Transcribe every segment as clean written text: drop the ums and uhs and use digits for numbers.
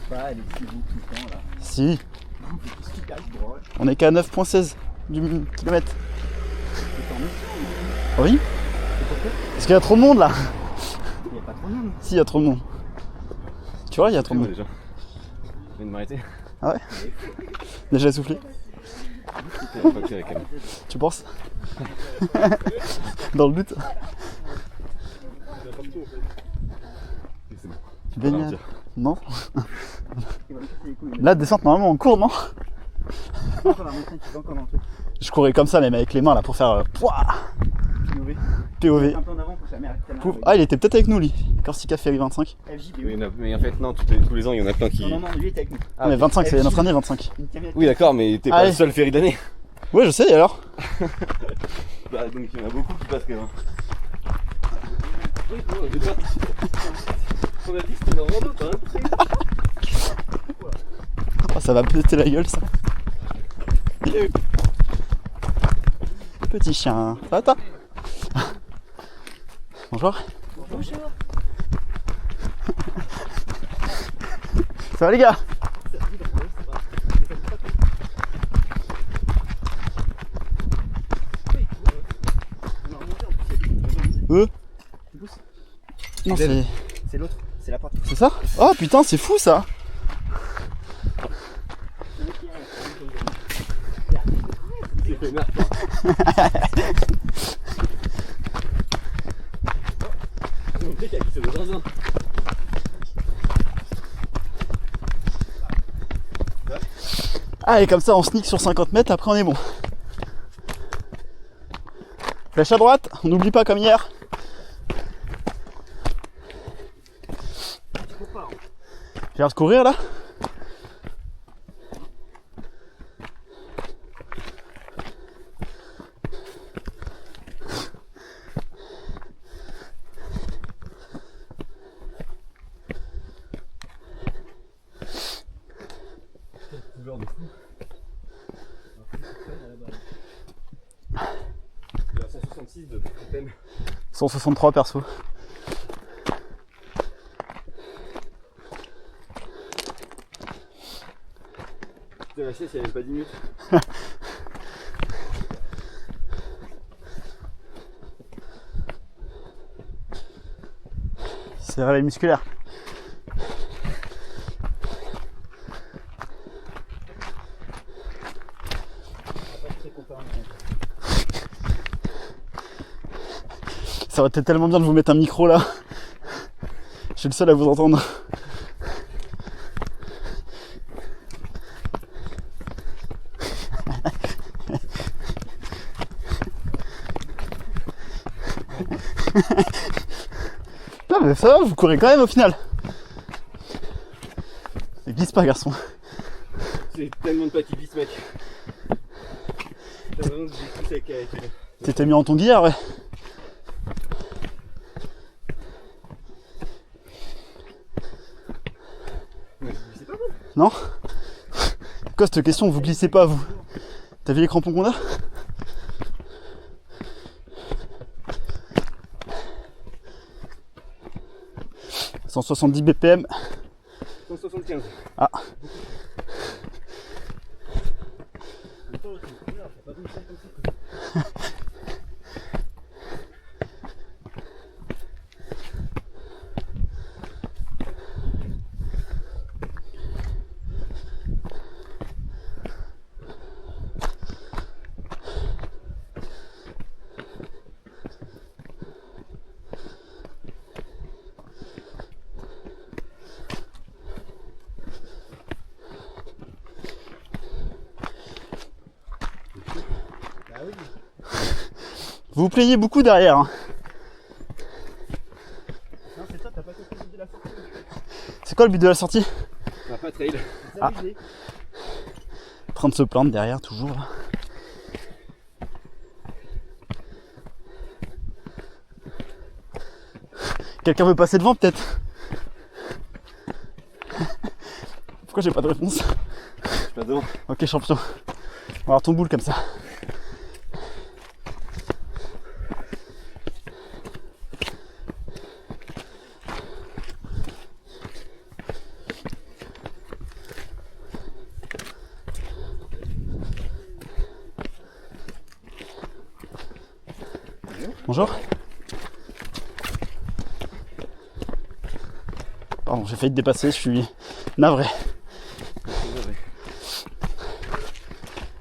pas aller si vite tout le temps là. Si, C'est super drôle. on est qu'à 9,16 du kilomètre. C'est en mission. Oui, Et pourquoi parce qu'il y a trop de monde là. il n'y a pas trop de monde. Si, il y a trop de monde. Tu vois, il y a trop de monde. déjà. Je viens de m'arrêter. Ah ouais. Déjà essoufflé, C'est pas pire quand même. tu penses? Dans le doute. C'est bon. Tu baignes? ralentir. Non. Il va me casser les couilles. Là, descente normalement en cours, non? Tu peux encore la montagne, tu peux encore dans le truc. Je courais comme ça, même avec les mains là pour faire pouah, Innové. POV. Un peu en avant pour que ça merde. Pouf. Ah, il était peut-être avec nous lui. Corsica Ferry 25. FJB. Oui, mais en fait, non, tous les ans, il y en a plein qui. Non, lui il était avec nous. Ah, mais 25, c'est notre année 25. Une camionnette. Oui, d'accord, mais t'es pas Allez. le seul ferry d'année. Ouais, je sais, et alors? Bah, donc il y en a beaucoup qui passent quand même. Oui, bon, déjà. On a dit que c'était vraiment d'autres, hein. Oh, ça va péter la gueule ça. Petit chien. Ça va toi? Bonjour. Bonjour. Ça va les gars? Eux? Non, c'est C'est l'autre, c'est la porte. ça? Oh putain, c'est fou ça! C'est fait merde. On sait qu'il y a qui se dans un. Ah, et comme ça on sneak sur 50 mètres, après on est bon. Flèche à droite, on n'oublie pas comme hier. Je viens de courir là. Couleur de fou. Il y a 166 de thème. 163 perso. Putain, la chaise, il n'y avait pas 10 minutes. C'est réveil musculaire. Ça aurait été tellement bien de vous mettre un micro là. Je suis le seul à vous entendre. Non mais ça va, vous courez quand même au final. Ne glisse pas garçon. C'est tellement de pas qui glissent, mec. T'as vraiment que j'ai poussé avec. T'étais mis en tonguillère, ouais. Non? Quoi cette question, vous glissez pas vous? T'as vu les crampons qu'on a? « 170 BPM. 175. Ah. Vous vous plaignez beaucoup derrière. Hein. Non, c'est toi, t'as pas compris le but de la sortie. C'est quoi le but de la sortie? On n'a pas trail. C'est Ah. abusé. En train de se plaindre derrière toujours. Là. Quelqu'un veut passer devant peut-être? Pourquoi j'ai pas de réponse? Je passe devant. Ok champion. On va avoir ton boule comme ça. Bonjour. Pardon, j'ai failli te dépasser, je suis navré.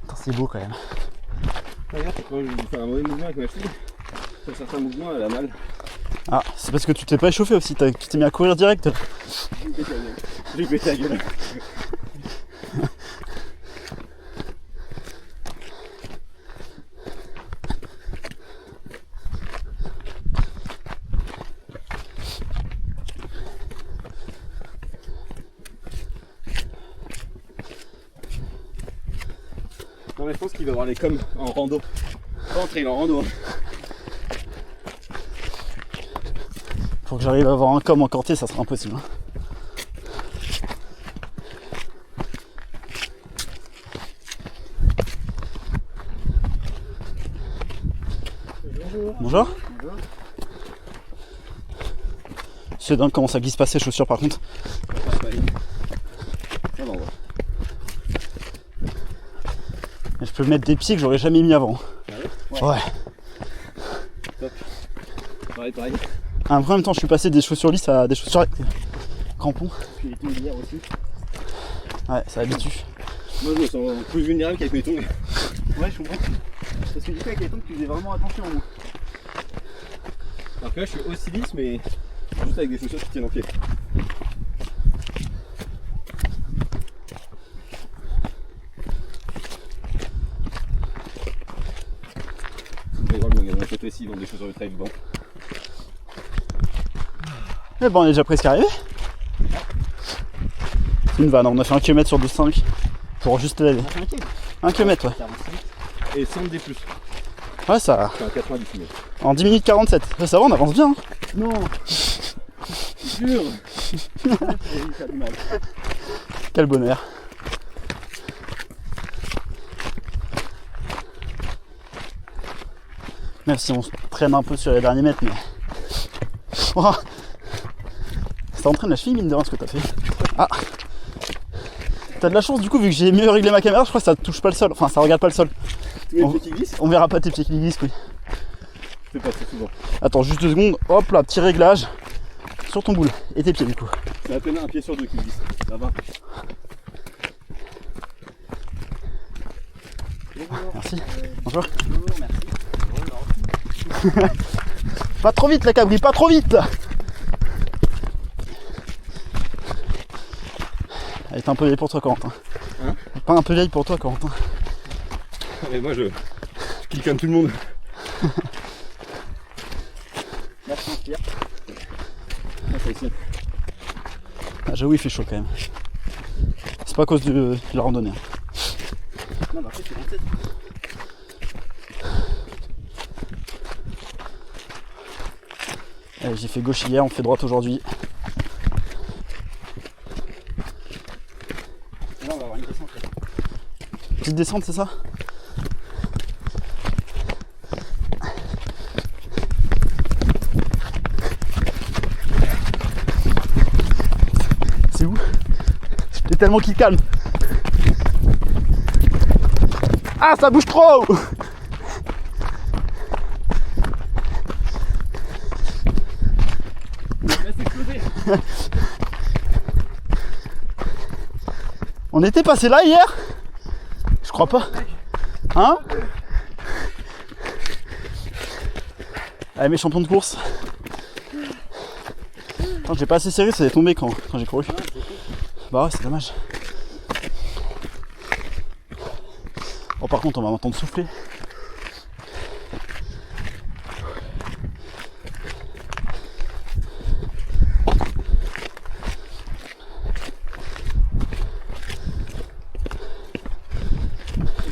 Attends, c'est beau quand même. Regarde, quand je fais un mauvais mouvement avec ma fille, sur certains mouvements, elle a mal. Ah, c'est parce que tu t'es pas échauffé aussi, tu t'es mis à courir direct. J'ai pété la gueule. Non mais je pense qu'il va avoir les coms en rando. Pas en trail, en rando. Pour que j'arrive à avoir un com en corté, ça sera impossible. Bonjour. C'est dingue comment ça glisse pas ces chaussures par contre. Ça va, on va. Je peux mettre des pieds que j'aurais jamais mis avant. Ouais. Top. Pareil. En même temps, je suis passé des chaussures lisses à des chaussures avec crampons. Puis les tongs hier aussi. Ouais, ça habitue. Moi je me sens plus vulnérable qu'avec mes tongs. Ouais, je comprends. Parce que du coup, avec les tongs, tu faisais vraiment attention au moins. Alors que là je suis aussi lisse mais juste avec des chaussures qui tiennent en pied. Il y a un côté aussi, ils vendent des chaussures de trail dedans. Eh ben, on est déjà presque arrivé. C'est une vanne, on a fait 1 km sur 12,5 pour juste aller. 1 km, ouais. Et 100 des plus. Ouais, ça. Enfin 90 mais. En 10 minutes 47. Ouais, ça va, on avance bien. Hein. Non. Dur. Ça a du mal. Quel bonheur. Même si on se traîne un peu sur les derniers mètres, mais. Oh, ça entraîne la cheville, mine de rien, ce que t'as fait. Ah. T'as de la chance, du coup, vu que j'ai mieux réglé ma caméra, je crois que ça touche pas le sol. Enfin, ça regarde pas le sol. Tu mets le pied qui glisse. On verra pas tes pieds qui glissent, oui. C'est pas très souvent. Attends, juste 2 secondes. Hop là, petit réglage. Sur ton boule. Et tes pieds, du coup. C'est à peine un pied sur deux qui glisse. Ça va. Merci. Bonjour. Bonjour, merci. Pas trop vite, la cabri, pas trop vite. Elle est un peu vieille pour toi, Corentin. Hein? Pas un peu vieille pour toi, Corentin. Mais moi je kill comme tout le monde. Là, je transpire. Là, c'est ici. Ah, j'avoue, il fait chaud quand même. C'est pas à cause de la randonnée. Non, mais après, c'est 27. Allez, j'ai fait gauche hier, on fait droite aujourd'hui. Et là, on va avoir une descente. Là. Petite descente, c'est ça? C'est où? J'ai tellement qu'il calme. Ah, ça bouge trop! Laisse exploser. On était passé là hier? Je crois pas. Hein? Allez, mes champions de course. Attends, j'ai pas assez serré, ça est tombé quand j'ai couru. Bah ouais, c'est dommage. Bon, par contre, on va m'entendre souffler.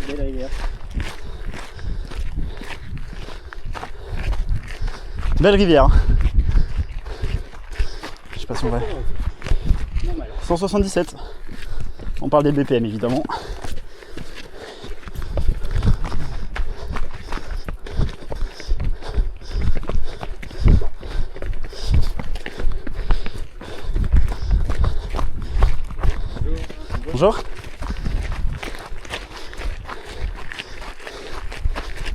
Belle rivière. Belle rivière. Je sais pas si on va. Normal. 177. On parle des BPM évidemment. Bonjour.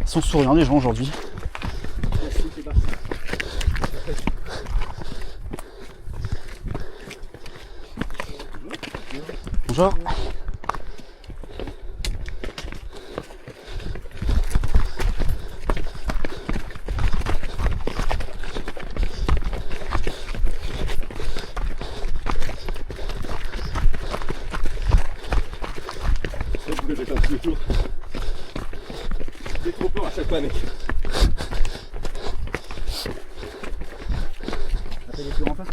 Ils sont souriants les gens aujourd'hui. Bonjour. J'ai fait un petit tour. J'ai trop peur à chaque fois, mec. T'as fait des tours en face?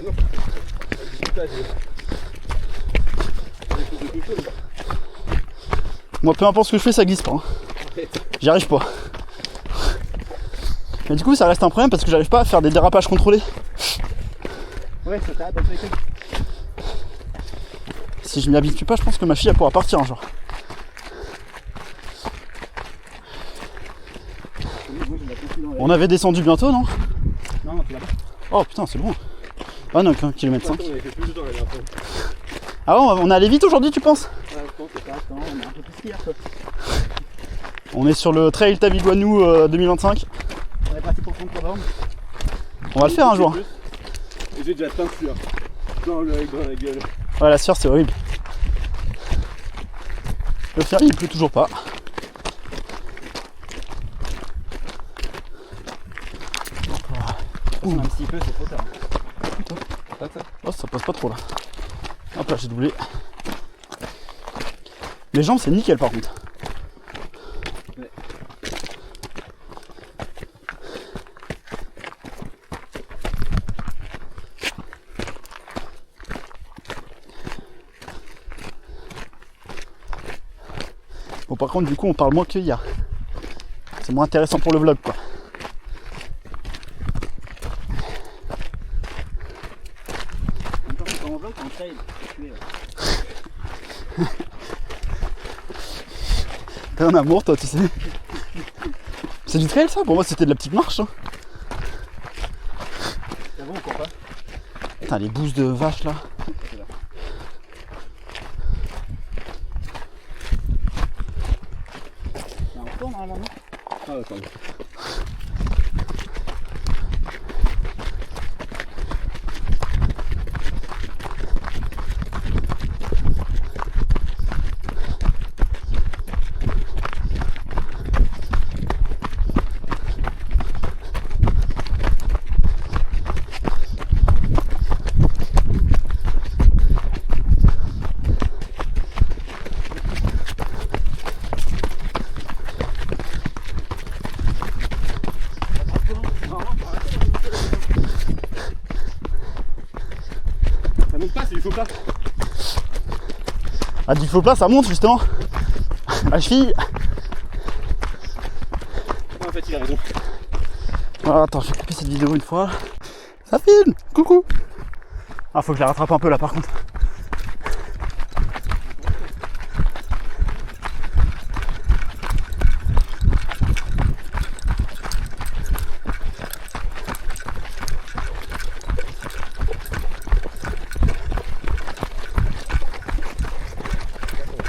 Non. Putain, j'ai des choses de tout. Moi, peu importe ce que je fais, ça glisse pas. Hein. J'y arrive pas. Mais du coup, ça reste un problème parce que j'arrive pas à faire des dérapages contrôlés. Ouais, ça t'arrête dans tous les cas. Si je m'y habitue pas, je pense que ma fille elle pourra partir un jour. On avait descendu bientôt, non? Non, tu l'as pas. Oh putain, c'est bon. Ah non, 1 km 5. On avait fait plus de temps la dernière fois. Ah ouais, on est allé vite aujourd'hui, tu penses? Ouais, je pense que ça attends, on est un peu plus qu'hier, quoi. On est sur le Trail Tabilouanou 2025. On est parti pour 33 bornes. On va le faire un jour. Et j'ai déjà plein de sueur dans la gueule. Ouais, la sueur, c'est horrible. Le fer, il pleut toujours pas. Même s'il pleut, c'est trop tard. Oh, ça passe pas trop là. Hop là, j'ai doublé. Les jambes, c'est nickel par contre. Ouais. Bon, par contre, du coup, on parle moins que hier. C'est moins intéressant pour le vlog, quoi. En même temps, quand on vlog, quand on trail, tu es. T'es un amour, toi, tu sais. C'est du trail, ça? Pour moi, c'était de la petite marche. Hein. C'est bon, on court pas. Putain, les bouses de vache là. On retourne normalement, non? Ah, attends. Ça monte pas, c'est du faux plat. Ah, du faux plat, ça monte justement. La cheville. En fait, il a raison. Ah, attends, je vais couper cette vidéo une fois. Ça filme. Coucou. Ah, faut que je la rattrape un peu là par contre.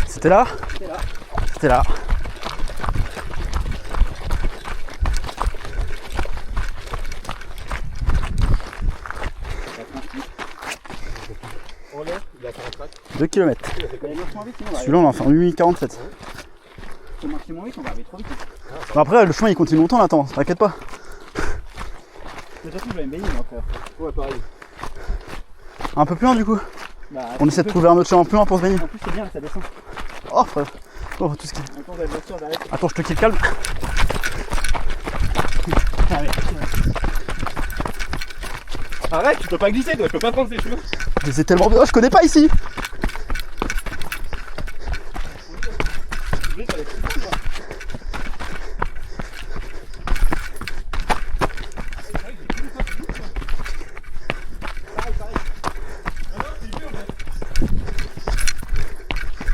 C'était là? C'était là. En l'air, il a 45. 2 km. Mais marche moins vite, sinon on va Celui-là, on en fait en 8,47. Si on marche moins vite, on va arriver trop vite. Bon, après, le chemin il continue longtemps là, attends, t'inquiète pas. De toute façon, je vais me baigner, moi, frère. Ouais, pareil. Un peu plus loin du coup. Bah, On essaie de trouver un autre chemin plus loin pour se baigner. En plus, c'est bien, ça descend. Oh frère. Oh, tout ce qui... Attends, la voiture, j'arrête. Attends, je te quitte calme. Ah, mais Arrête, tu peux pas glisser, toi, je peux pas prendre ces cheveux. Mais c'est tellement bien, je connais pas ici.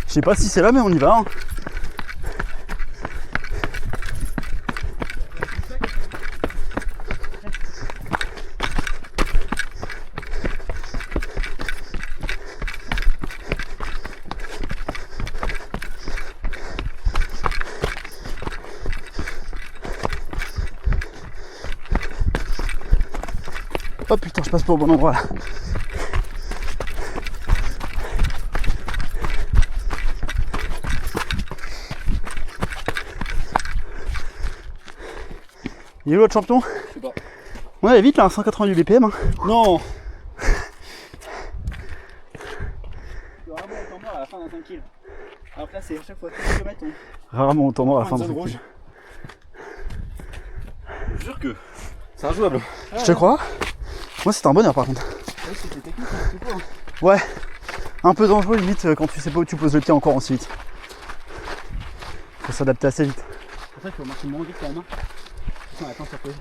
Je sais pas si c'est là, mais on y va. Hein. Oh putain, je passe pas au bon endroit là. Il est où l'autre champion? Je sais pas. On est vite là, 188 BPM. Hein. Non. Tu vas vraiment autant mort à la fin d'un 5 kg. Alors que là, c'est à chaque fois 3 km. Rarement autant mort à la fin Une de zone ce rouge. kill. Je jure que c'est injouable. Je te crois. Moi c'était un bonheur par contre. Ouais, c'était technique, c'est tout. Hein. Ouais. Un peu dangereux limite quand tu sais pas où tu poses le pied encore aussi vite. Faut s'adapter assez vite. C'est pour ça qu'il faut marcher moins vite quand même. Attends, attends, ça peut.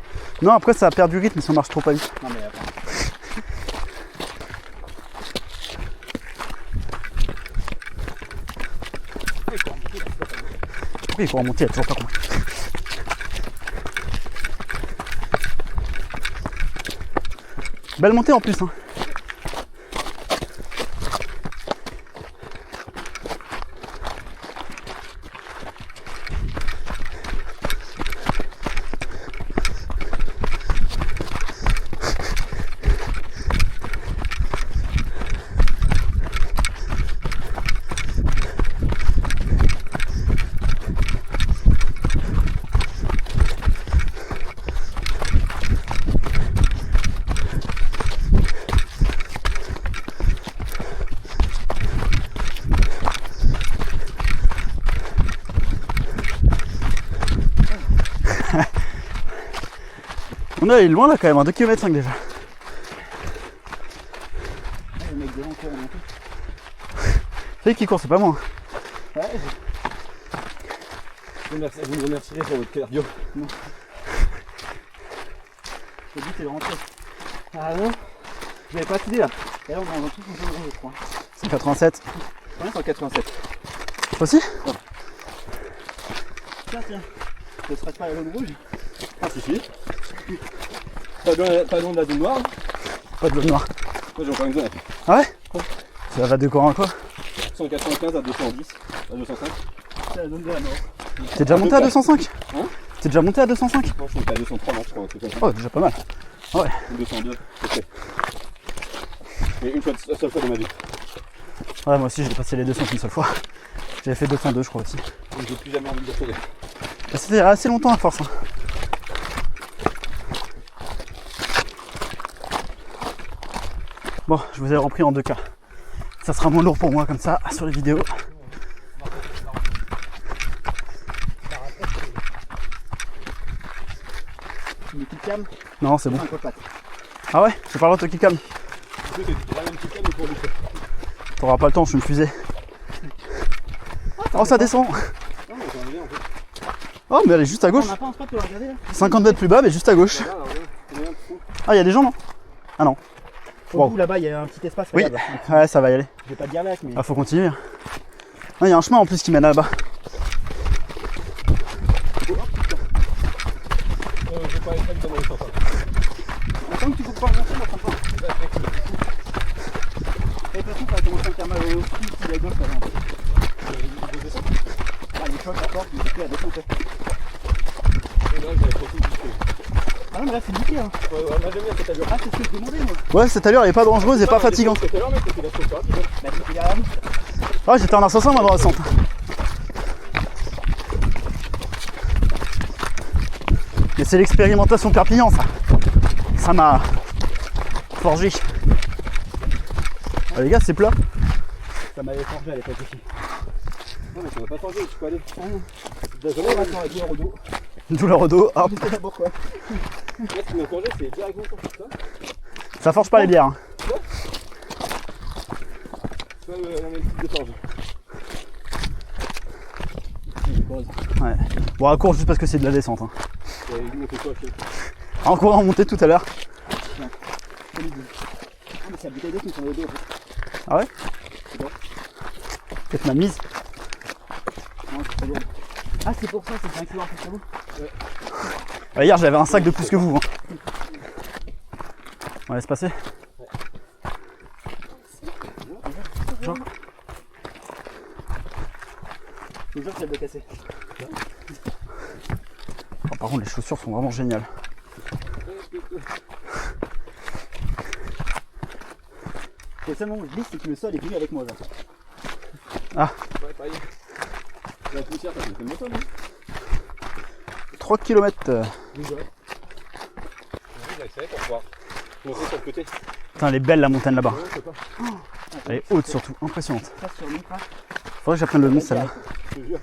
Non, après ça perd du rythme si on marche trop pas vite. Non, mais attends. Pourquoi il faut remonter, il y a toujours pas compris. Belle montée en plus. Hein. On est allé loin là quand même, 2 km 5 déjà. Le mec devant qui a remonté. C'est qui court, c'est pas moi. Ouais, Vous me remercierez pour votre cardio. le but c'est de rentrer. Ah non, j'avais pas d'idée là. Et là, on est dans tout son zone rouge, je crois. 187. Ouais, 187. Toi aussi? Tiens, tiens. Ne serait pas la zone rouge? Ah si si. Pas loin de la zone noire. Pas de zone noire. Moi j'ai encore une zone. Ah ouais? Ça va de quoi en quoi? 195 à 210, à 205. C'est la zone de la mort. T'es déjà monté à 205? Hein? T'es déjà monté à 205? Non, je suis à 203 non, je crois, un truc comme ça. Oh, déjà pas mal. Ouais. Ou 202, c'est fait. Mais une fois, la seule fois dans ma vie. Ouais, moi aussi j'ai passé les 200 une seule fois. J'avais fait 202 je crois aussi. Donc j'ai plus jamais envie de retourner. Bah, c'était assez longtemps à force. Hein. Bon, je vous ai repris en 2K. Ça sera moins lourd pour moi comme ça sur les vidéos. Une petite cam, Non, c'est bon. un peu patte. Ah ouais? C'est par là toi qui calme. En plus, c'est la même petite cam, mais pour lui. T'auras pas le temps, je suis une fusée. Oh, ça descend. Non, mais j'en ai bien en fait. Oh, mais elle est juste à gauche. On n'a pas un spot pour la regarder là? 50 mètres plus bas, mais juste à gauche. Là, regarde, c'est bien, c'est fou. Ah, il y a des gens, non? Ah non. Au Wow. bout là-bas, il y a un petit espace. Oui. Regarde. Ouais, ça va y aller. Je vais pas te dire là, mais. Ah, faut continuer. Ah, il y a un chemin en plus qui mène là-bas. Je vais pas être dans les sens. Attends que tu coupes pas remonter, moi ça me va. Et de toute façon, ça va commencer à faire mal au ski ici à gauche par exemple. Ah, les chocs encore, tu me à descendre. Ah non, mais là c'est niqué hein. Moi j'aime bien cette allure. Ah, c'est ce que je demandais moi. Ouais, cette allure elle est pas dangereuse et pas fatigante. Tout à l'heure, mais c'était la chose rapide. Bah, tu fais derrière nous. Ah, j'étais en assassin moi dans la descente. Mais c'est l'expérimentation Perpignan ça. Ça m'a forgé. Ah, les gars, c'est plat. Ça m'avait forgé à l'époque aussi. Non, mais ça va pas changer, tu peux aller. Désolé, maintenant avec le dos. Douleur au dos, hop. C'est d'abord quoi. Là, ce qui m'a changé, c'est directement sur tout ça. Ça forge pas les bières. Hein. C'est pas la même type de forge. Ouais. Bon, à court juste parce que c'est de la descente. Hein. Nous, on fait quoi, je sais. En courant en montée tout à l'heure. Ah, mais c'est la bouteille d'eau qui me semble le dos en fait. Ah ouais? C'est bon. Peut-être ma mise. Non, c'est pas lourd. Ah, c'est pour ça, c'est 5 kilos en plus sur vous. Hier j'avais un sac de plus que vous. Hein. On va laisse passer. Genre. Je vous jure que c'est de casser. Oh, par contre les chaussures sont vraiment géniales. Le seul moment où je glisse, c'est que le sol est venu avec moi là. Ah, Ouais, pareil. La poussière, ça fait le moteur, non? 3 km. Oui, ouais. C'est vrai qu'on pourra monter sur le côté. Putain, elle est belle la montagne là-bas. Non, je sais pas. Elle est haute surtout, impressionnante. Ça sur mon bras. Faudrait que j'apprenne le nom de celle-là. Je te jure.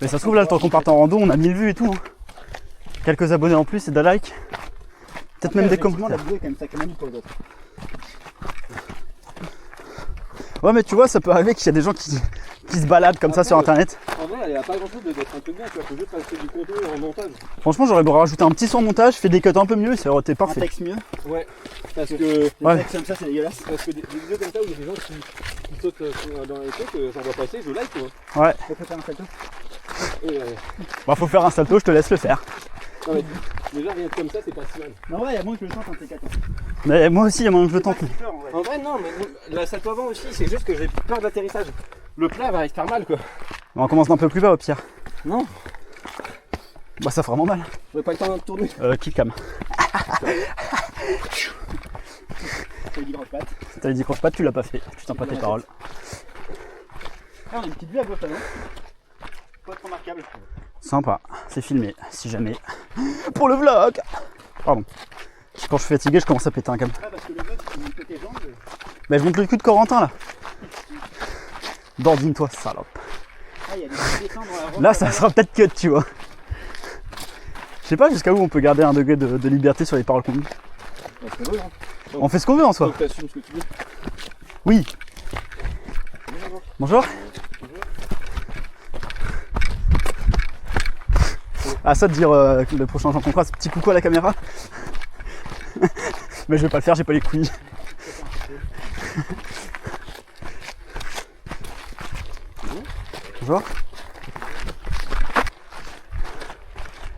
Mais ça se trouve là, le temps qu'on parte en rando, on a 1000 vues et tout. Hein. Quelques abonnés en plus et des likes. Peut-être même des commentaires. La vidéo est quand même sacrément dure pour les autres. Ouais, mais tu vois, ça peut arriver qu'il y a des gens qui se baladent comme ça sur internet. En vrai, il n'y a pas grand chose d'être un peu bien, tu vois, faut juste rajouter du contenu en montage. Franchement, j'aurais beau rajouter un petit son en montage, fait des cuts un peu mieux et ça aurait été Un parfait. texte mieux. Ouais, parce que, Les Ouais. textes comme ça, c'est dégueulasse. des vidéos comme ça où il y a des gens qui sautent dans les trucs, j'en vois passer, je like, tu vois. Ouais, Faut faire un salto. Et, bah faut faire un salto, je te laisse le faire. non, mais déjà, rien de comme ça, c'est pas si mal. Non, ouais, il y a moins que je le sens quand c'est 4 ans. Mais moi aussi, il y a moyen que je le tente. En vrai, non, mais la salto avant aussi, c'est juste que j'ai peur de l'atterrissage. Le plat va faire mal, quoi. On commence d'un peu plus bas au pire. Non, Bah ça fera vraiment mal. j'aurais pas le temps de tourner. Kill cam. Ça dit grosse patte. T'avais dit croche pas, tu l'as pas fait. Tu tiens pas tes paroles. Ah, on a une petite vue à gauche là, non? Pas trop remarquable. Sympa, c'est filmé, si jamais. Pour le vlog. Pardon. Quand je suis fatigué, je commence à péter un câble. Ah, parce que le mec, il monte tes jambes. Bah je monte le cul de Corentin là. Dordine-toi, salope. Ah, il y a des petits dessins dans la roche. Là, ça sera peut-être cut, tu vois. Je sais pas jusqu'à où on peut garder un degré de liberté sur les paroles qu'on dit. C'est vrai, hein. On fait ce qu'on veut en soi. Donc t'assumes ce que tu veux. Oui. Bonjour. Ah, ça de dire le prochain gens qu'on croise, petit coucou à la caméra. Mais je vais pas le faire, j'ai pas les couilles. Bonjour.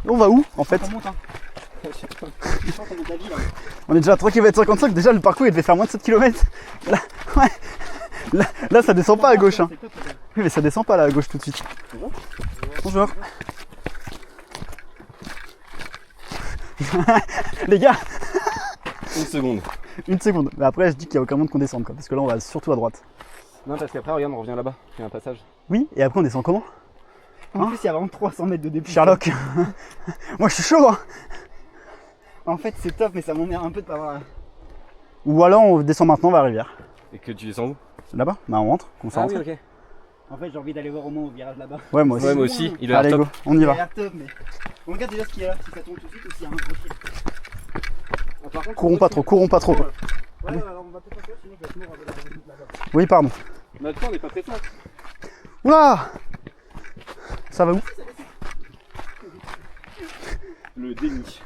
On va où en fait? On monte, hein. Je pense qu'on monte la ville, là. On est déjà à 3 km55, déjà le parcours il devait faire moins de 7 km. Là, ouais. Là ça descend pas à gauche. Hein. C'est top, là. Oui mais ça descend pas là à gauche tout de suite. Bonjour. Les gars, Une seconde. une seconde. Mais après je dis qu'il y a aucun monde qu'on descende quoi, parce que là on va surtout à droite. Non, parce qu'après, regarde, on revient là-bas. Il y a un passage. Oui, et après on descend comment? En plus, il y a vraiment 300 mètres de début. Sherlock. Moi je suis chaud hein. En fait, c'est top, mais ça m'emmerde un peu de pas avoir. Ou alors on descend maintenant vers la rivière. Et que tu descends où? Là-bas? Bah on rentre, on s'en rentre. ok. En fait, j'ai envie d'aller voir au moins au virage là-bas. Ouais moi aussi. Ouais, moi aussi. Il a Allez l'air go, top. on y Il a va. l'air top, mais. On regarde déjà ce qu'il y a là, si ça tombe tout de suite ou s'il y a un gros fil. Ah, par contre, Courons pas trop, courons pas trop. Ouais, on va peut-être pas faire, sinon je vais se mourir avec la là-bas. Oui pardon. Notre temps n'est pas très simple. Oula! Ça va où? Le déni.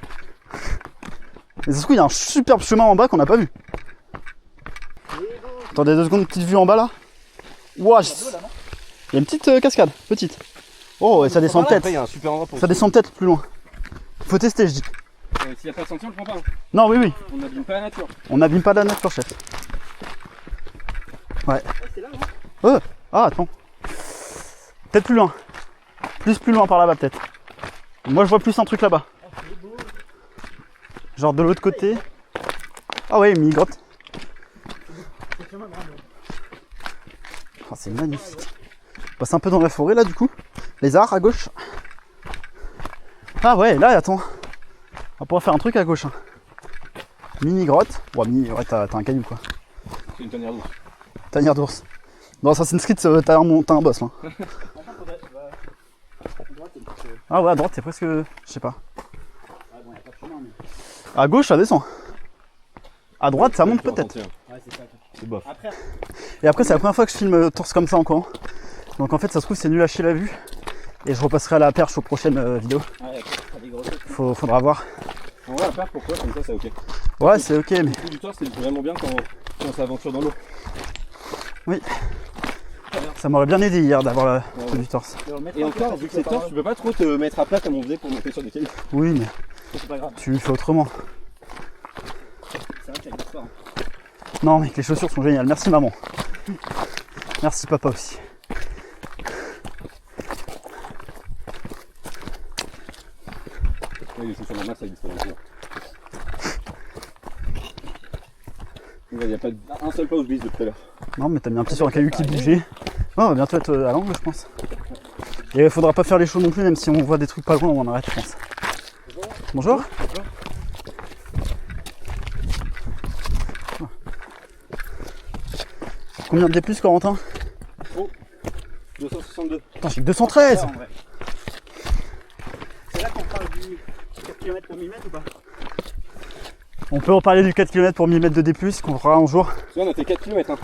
Mais ça se trouve, il y a un superbe chemin en bas qu'on n'a pas vu. Attendez 2 secondes, petite vue en bas là. Ouah, il y a une petite cascade, petite. Oh, et ça descend Après, il y peut-être. a un super endroit pour. Ça descend peut-être plus loin. Faut tester, je dis. S'il n'y a pas de sentier, on le prend pas. Non, oui, oui. On n'abîme pas la nature. On n'abîme pas la nature, chef. Ouais. Ouais, c'est là, non? Ah, attends. Peut-être plus loin. Plus loin par là-bas, peut-être. Moi, je vois plus un truc là-bas. Genre de l'autre côté. Ah ouais, mini-grotte. Oh, c'est magnifique. On passe un peu dans la forêt là du coup. Les arbres à gauche. Ah ouais, là attends. On va pouvoir faire un truc à gauche. Hein. Mini grotte. Ouais, t'as un caillou quoi. C'est une tanière d'ours. Tanière d'ours. Dans Assassin's Creed, t'as un boss là. Ah ouais, à droite c'est presque. Je sais pas. Ah bon, y a pas de chemin, mais. À gauche ça descend. À droite ça monte peut-être. Ouais, c'est ça. C'est bof. Après, Et après c'est la première fois que je filme torse comme ça encore. Donc en fait ça se trouve c'est nul à chier la vue. Et je repasserai à la perche aux prochaines vidéos. ouais, t'as des gros trucs. Faudra voir. On va la faire pourquoi comme ça c'est ok. Ouais c'est ok mais. Le coup du temps c'est vraiment bien quand on s'aventure dans l'eau. Oui. Ça m'aurait bien aidé hier d'avoir le coup du torse. Et encore vu que c'est torse, tu peux pas trop te mettre à plat comme on faisait pour monter sur des cailloux. Oui mais C'est pas grave, tu le fais autrement. c'est vrai qu'il y a des sports. Non mec les chaussures sont géniales, merci maman. Merci papa aussi. Oui, les chaussures normales ça existe pas. Il n'y a pas un seul pas où je glisse depuis tout à l'heure. Non mais t'as mis un pied sur un caillou qui bougeait. Oh, on va bientôt être à l'angle je pense. Et il faudra pas faire les shows non plus, même si on voit des trucs pas loin, on arrête, je pense. Bonjour. Combien de D+, Corentin? 262. Putain, j'ai que 213. Ouais, en vrai. C'est là qu'on parle du 4 km pour 1000 mètres ou pas? On peut en parler du 4 km pour 1000 mètres de D+, qu'on fera un jour. Tu vois, on a fait 4 km. Hein.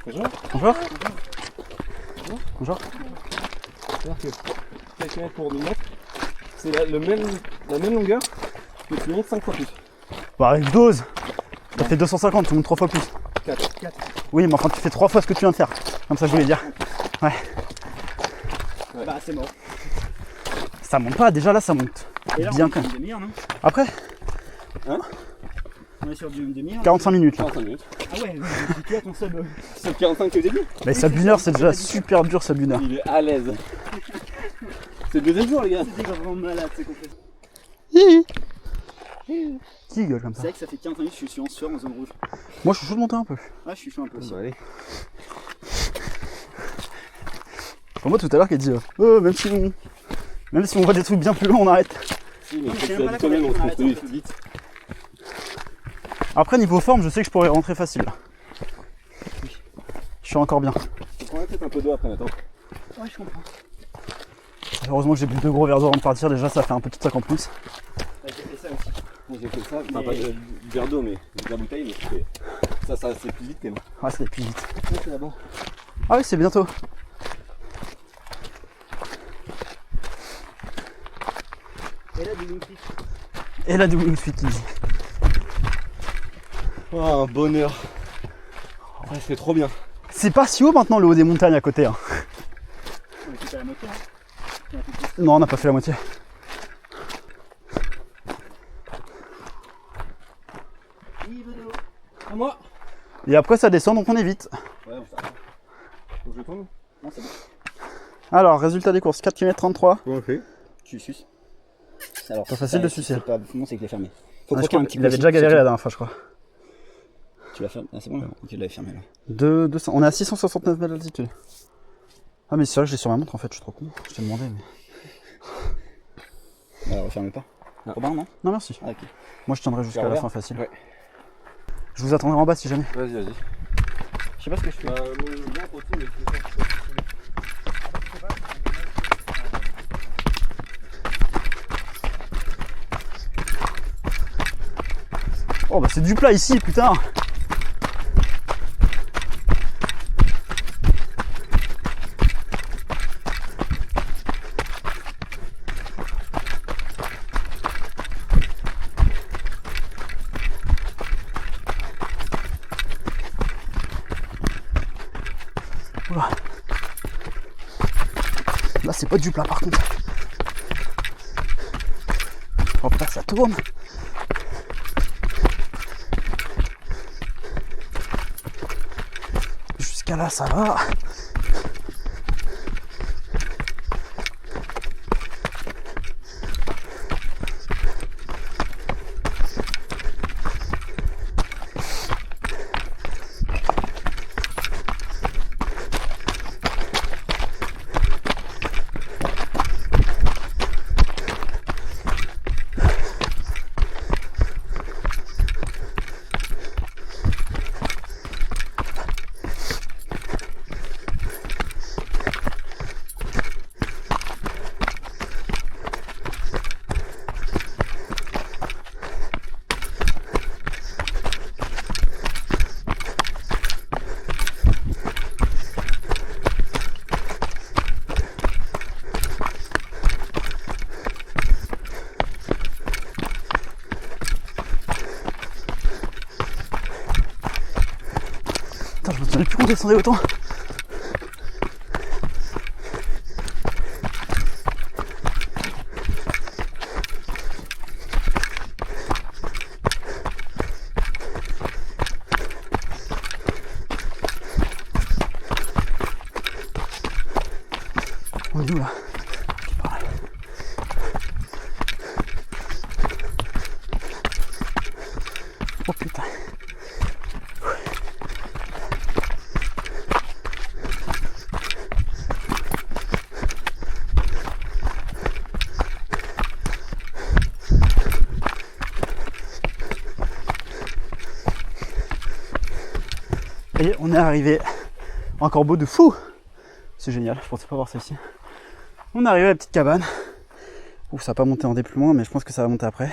Bonjour. Bonjour. Bonjour. C'est-à-dire que 4 km pour 1000 mètres, c'est la même longueur, mais tu montes 5 fois plus. Bah avec dose, t'as fait 250, tu montes 3 fois plus. 4. Oui, mais enfin tu fais 3 fois ce que tu viens de faire. Comme ça je voulais dire. Ouais. Bah c'est mort. Ça monte pas, déjà là ça monte. Et là, Bien on quand est même. sur une demi-heure, non? Après, On est sur une demi-heure. 45 minutes là. 45 minutes. Ah ouais, tu as ton sub. C'est 45 au début. Mais sub 1 heure, c'est déjà super dur sub 1 heure. Il est à l'aise. C'est le deuxième jour, les gars. C'était vraiment malade, c'est qu'on fait. Qui gueule comme C'est ça? vrai que ça fait 15 minutes que je suis en sueur en zone rouge. Moi je suis chaud de monter un peu. Ah, je suis chaud un peu aussi. Bah, allez. Pour moi tout à l'heure qui a dit même si on voit des trucs bien plus longs, on arrête. Si, mais Non, c'est c'est que même ça pas dit quand même, on se là qu'on construit arrête, vite. Après niveau forme, je sais que je pourrais rentrer facile là. Je suis encore bien. On prendrait peut-être un peu d'eau après, attends. Ouais, je comprends. Heureusement que j'ai bu 2 gros verres d'eau avant de partir, déjà ça fait un petit sac en plus. Ouais, j'ai fait ça aussi. Moi, j'ai fait ça, Mais- enfin pas du verre d'eau, mais de la bouteille, mais ça c'est plus vite quand même. Ouais, c'est plus vite. Ouais, c'est là-bas. Ah oui, c'est bientôt. Et là, du Wingfit. Et là, du Wing Fit Easy. Oh, un bonheur. Ouais, c'est trop bien. C'est pas si haut maintenant le haut des montagnes à côté. Hein. On a fait la moitié, hein. Non, on n'a pas fait la moitié. Vive de l'eau. À moi. Et après ça descend donc on est vite. Ouais, on s'arrête. Faut que je tourne. Non, c'est bon. Alors, résultat des courses, 4 km 33. Comment on fait? Tu suces. Alors, Pas facile de sucer. C'est pas bon, c'est que l'est fermé. Ah, Faut croquer un petit il peu. avait déjà galéré la dernière fois je crois. Tu l'as fermé. Ah, c'est bon là. Ok, je l'avais fermé là. 200. On est à 669 mètres d'altitude. Ah mais c'est vrai que j'ai sur ma montre en fait, je suis trop con. Je t'ai demandé mais... Bah, referme pas. Robin, non? Non merci. Ah, ok. Moi je tiendrai jusqu'à la Ouvert fin facile. Ouais. Je vous attendrai en bas si jamais. Vas-y, vas-y. Je sais pas ce que je fais. Moi, bien continue, mais je fais ça. Oh bah c'est du plat ici putain. Oula. Là c'est pas du plat par contre. Oh putain ça tourne. Jusqu'à là ça va. Putain, je me souviens plus qu'on descendait autant. On est où là? Ok, par là. Oh putain. est arrivé. Un corbeau de fou. C'est génial, je pensais pas voir ça ici. On est arrivé à la petite cabane. Ouf, ça n'a pas monté en D plus loin, mais je pense que ça va monter après.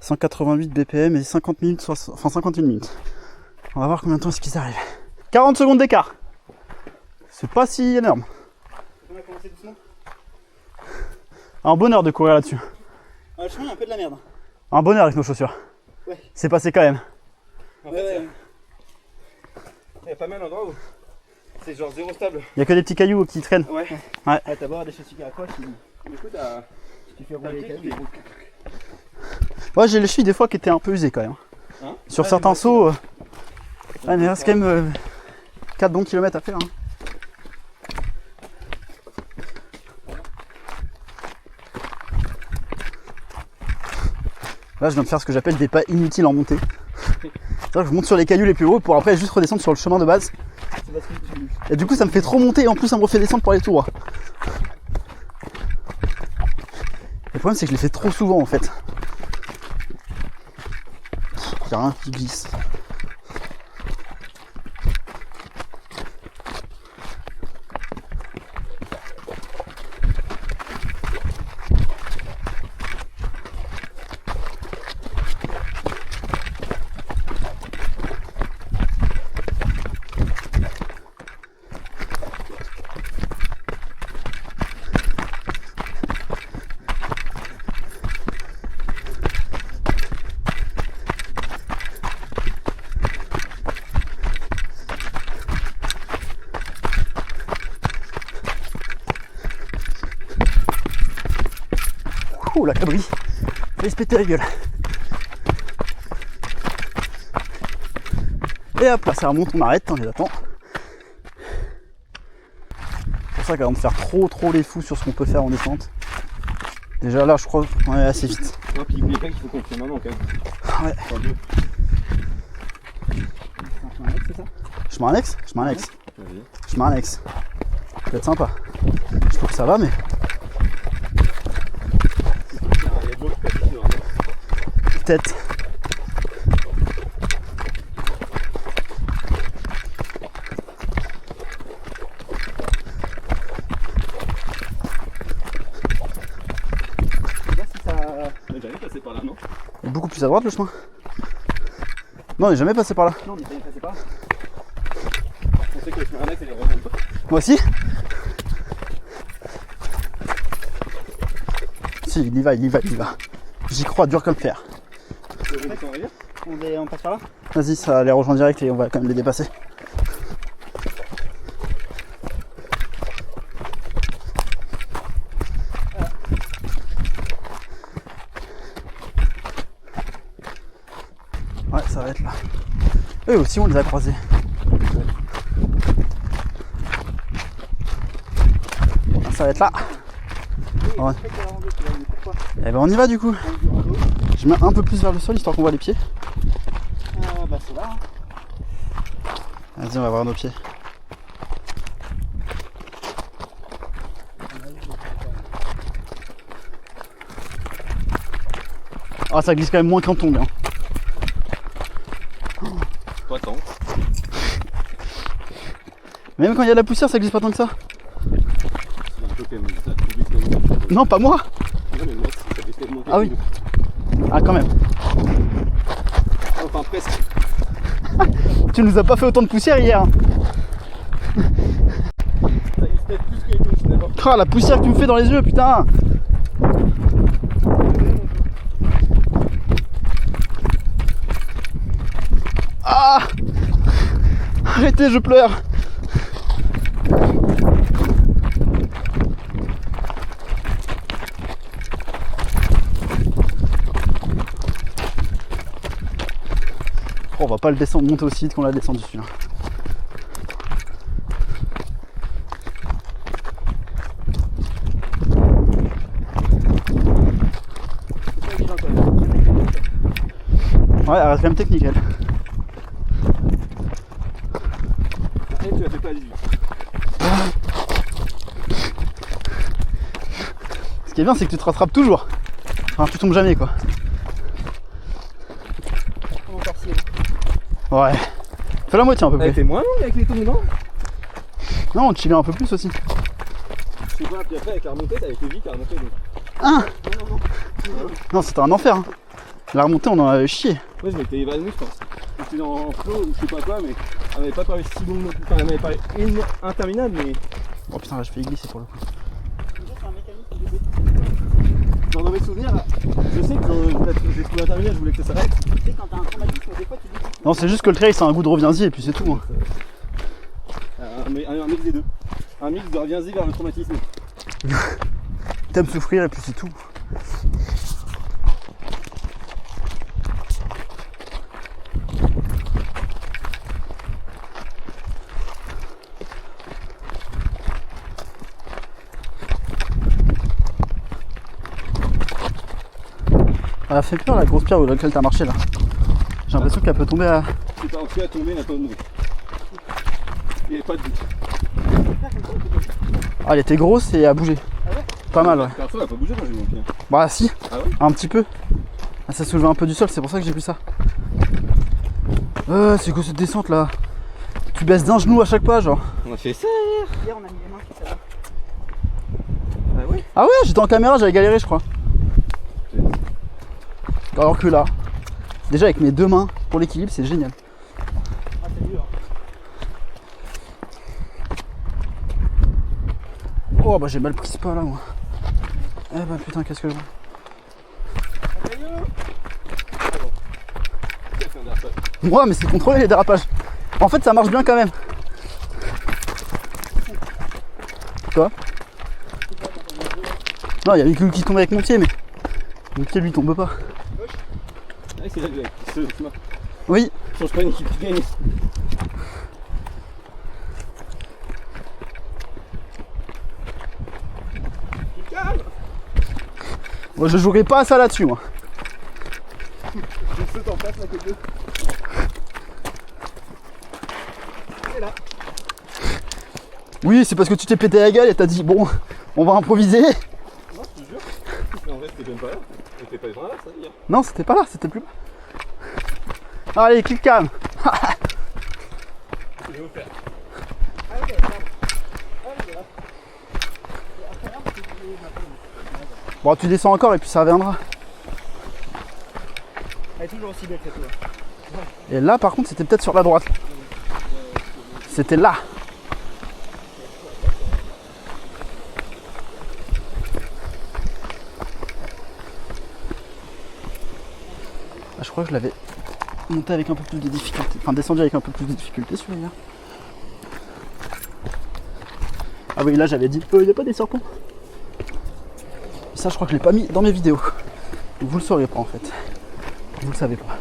188 BPM et 50 minutes, enfin 51 minutes. On va voir combien de temps est-ce qu'ils arrivent. 40 secondes d'écart. C'est pas si énorme. On a commencé doucement. Un bonheur de courir là-dessus. Le chemin est un peu de la merde. Un bonheur avec nos chaussures. Ouais. C'est passé quand même. En fait, il y a pas mal d'endroits où c'est genre zéro stable. Il y a que des petits cailloux qui traînent. Ouais. Ah, t'as beau avoir des chaussures qui raccrochent, Du coup, t'as tu fais rouler les pied qui cailloux. déroule. Ouais, j'ai les chevilles des fois qui étaient un peu usées quand même. Hein Sur Ouais, certains mais sauts. Ouais, mais il reste quand même 4 bons kilomètres à faire. Hein. Là, je viens de faire ce que j'appelle des pas inutiles en montée. C'est-à-dire que je monte sur les cailloux les plus hauts pour après juste redescendre sur le chemin de base. C'est parce que tu... Et du coup, ça me fait trop monter et en plus, ça me refait descendre pour aller tout droit. Le problème, c'est que je les fais trop souvent en fait. Il y a rien qui glisse. Ouh, la cabri, il se péter la gueule. Et hop là, ça remonte, on arrête, on les attend. C'est pour ça qu'avant de faire trop les fous sur ce qu'on peut faire en descente, déjà là je crois qu'on est assez vite. Ouais, puis n'oubliez pas qu'il faut qu'on le fait maintenant quand même. Ouais. Enfin, deux. C'est ça? Je m'annexe. Vas-y. Je m'annexe. Ça va être sympa. Je trouve que ça va, mais Il y a de l'eau qui passe sur, hein. peut-être. Je sais pas si ça... On est jamais passé par là, non? Il est beaucoup plus à droite le chemin. Non, on n'est jamais passé par là. Non, on n'est pas passé par là. On sait que le chemin annexe, elle est rejointe pas. Moi aussi. Si, il y va. J'y crois dur comme fer. Tu veux descendre en rivière? On passe par là? Vas-y, ça les rejoint direct et on va quand même les dépasser. Ouais, ça va être là. Eux aussi, on les a croisés. Ah, ça va être là. Ouais. Et ben on y va du coup. Je mets un peu plus vers le sol histoire qu'on voit les pieds. Bah c'est là. Vas-y, on va voir nos pieds. Ah, ça glisse quand même moins qu'en tongue. Hein. Pas tant. Même quand il y a de la poussière, ça glisse pas tant que ça. C'est un peu quand même ça. Tu glisses tellement. Non, pas moi. Non, mais moi aussi, ça glisse tellement. Ah oui. Ah, quand même. Enfin, presque. Tu nous as pas fait autant de poussière hier. Hein. Ça glisse peut-être plus que les touches, finalement. Oh, la poussière que tu me fais dans les yeux, putain. Ah, arrêtez, je pleure. Oh, on va pas le descendre, monter aussi vite qu'on l'a descendu celui-là. Ouais, elle reste quand même technique elle. Et tu as fait pas à 18. Ce qui est bien, c'est que tu te rattrapes toujours. Enfin, tu tombes jamais quoi. On va encore ciel. Ouais. Fais la moitié à peu Elle près. était moins longue avec les tombes, non? Non, on chillait un peu plus aussi. Je sais pas, puis après avec la remontée, t'avais été vite à remonter. Donc. Hein? Non. Non, c'était un enfer. Hein. La remontée, on en avait chié. Ouais, je m'étais évanoui, je pense. J'étais en flow ou je sais pas quoi, mais elle m'avait pas paru si longue non plus. Enfin, elle m'avait paru interminable, mais. Oh putain, là, je fais glisser pour le coup. Dans mes souvenirs, je sais que j'ai trouvé interminable, je voulais que ça s'arrête. Tu sais, quand t'as un traumatisme, des fois tu dis. Non, c'est juste que le trail, c'est un goût de reviens-y et puis c'est tout. Hein. Un mix des deux. Un mix de reviens-y vers le traumatisme. T'aimes souffrir et puis c'est tout. Elle a fait peur la grosse pierre dans laquelle t'as marché là. J'ai l'impression qu'elle peut tomber à... C'est pas en tout cas tombé, n'a pas de bruit. Il n'y avait pas de doute. Ah, elle était grosse et elle a bougé. Ah ouais? Pas mal, ouais. La dernière fois, elle a pas bougé quand j'ai vu mon pied. Bah si, Ah ouais? un petit peu. Ah, ça soulevait un peu du sol, c'est pour ça que j'ai vu ça. C'est quoi cette descente là? Tu baisses d'un genou à chaque pas, genre. On a fait ça. Hier, on a mis les mains sur ça. Ah ouais? Ah ouais, j'étais en caméra, j'avais galéré, je crois. Alors que là, déjà avec mes deux mains pour l'équilibre, c'est génial. Ah, c'est dur. Oh bah j'ai mal pris ce pas là, moi. Eh bah putain, qu'est-ce que je vois. Moi, mais c'est contrôler les dérapages. En fait, ça marche bien quand même. Quoi? Non, il y a une qui tombe avec mon pied, mais mon pied lui tombe pas. Ah, c'est là que ce chemin. Oui. Change pas une équipe qui gagne. Moi, je jouerai pas à ça là-dessus, moi. Je saute en place là que deux. Et là. Oui, c'est parce que tu t'es pété la gueule et t'as dit bon, on va improviser. Non, je te jure. Mais en vrai, c'était même pas là. T'étais pas là, ça veut dire. Non, c'était pas là, c'était plus bas. Allez, clic calme. Je vais vous faire. Ah, ok, d'accord. Ah, c'est là. Après, là, tu peux m'appeler. Bon, tu descends encore et puis ça reviendra. Elle est toujours aussi belle cette fois. Et là, par contre, c'était peut-être sur la droite. C'était là. Ah, je crois que je l'avais monté avec un peu plus de difficulté. Enfin, descendu avec un peu plus de difficulté celui-là. Ah oui, là j'avais dit, il n'y a pas des serpents. Ça, je crois que je l'ai pas mis dans mes vidéos. Vous le saurez pas en fait. Vous le savez pas.